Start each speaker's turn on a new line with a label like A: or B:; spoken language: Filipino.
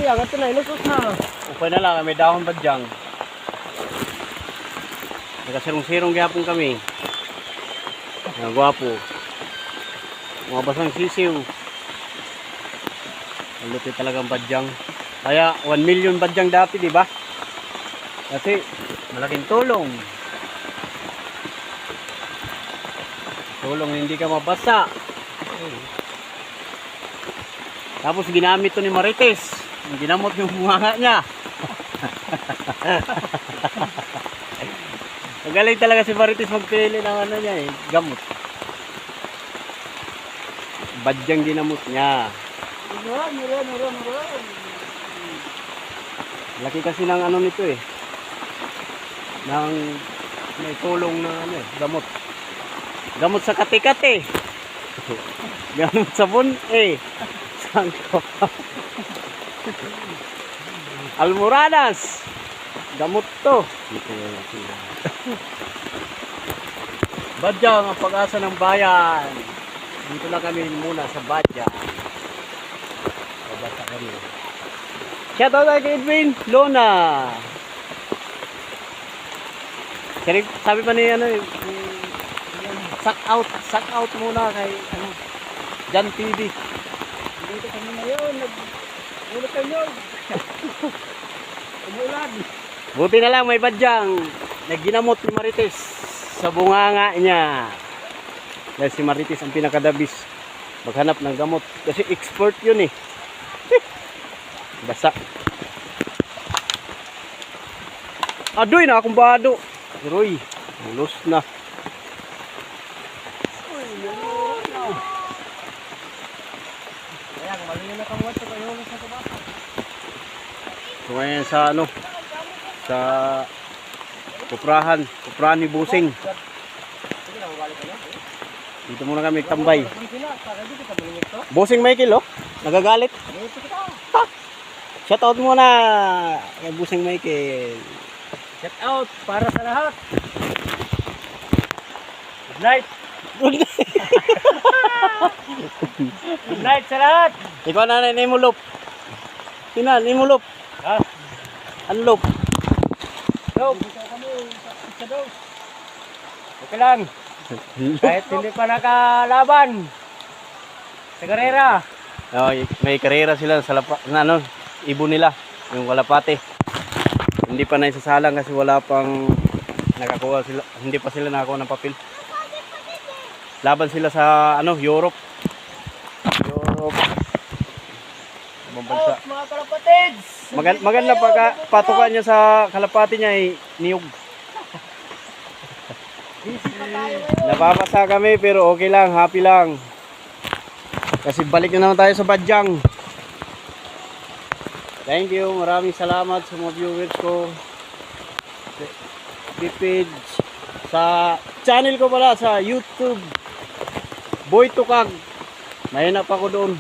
A: dati, agad ito na, ilusot na.
B: Okay na lang, may dahon badyang. Nagkasirong-sirong gapon kami. Mga gwapo. Mga basang sisiw. Ang lupit talagang badyang. Kaya 1 million badyang dati, di ba? Kasi malaking tulong. Tulong hindi ka mabasa. Tapos ginamit to ni Marites. Ginamot yung bunganga niya. Magaling talaga si Marites magpili ng ano niya eh, gamot. Badyang ginamot niya. Laki kasi ng ano nito eh. Ng may tulong na ano eh, gamot. Gamot sa kati-kati. Gamot sa bun eh. Sangko. Almoranas. Gamot to. Badyang ang pag-asa ng bayan. Dito lang kami muna sa Badyang. Babasa kami. Shout out kay Edwin Lona. Sabi pa ni ano, suck out muna kay ano, Jan TV.
A: Dito kami ngayon, nag-ulit kayo. Umulan.
B: Buti na lang may badyang. Nagginamot ni Marites sa bunganga niya. Dahil si Marites ang pinakadabis maghanap ng gamot. Kasi expert yun eh. Basa. Adoy na akong bado. Roy, mulos na.
A: Kaya, kumalingin na kang wato kayo sa tabasa.
B: So ngayon sa ano, sa kuprahan ni Busing. Dito muna kami tambay. Busing Michael oh, nagagalit. Ha? Shout out muna kay Busing Michael.
A: Shout out para sa lahat. Good night.
B: Good night.
A: Good night sa lahat.
B: Ikaw na nimulop. Sina nimulop.
A: Ha?
B: Unloop.
A: Dog. Sa dog. Okay lang. Kahit hindi pa nakalaban. Sa karera.
B: Oh, may karera sila sa ano, ibon nila, yung kalapate. Hindi pa naisasalang kasi wala pang nakakuha sila, hindi pa sila nakakuha ng papel. Laban sila sa ano, Europe. Ibang bansa.
A: Mga kalapatids.
B: Maganda patukan niya sa kalapati niya ay niyog. Napapasa kami pero okay lang, happy lang. Kasi balik na naman tayo sa Badyang. Thank you, maraming salamat sa mga viewers ko. Page sa channel ko pala sa YouTube. Boy Tukag. Mahina pa ko doon.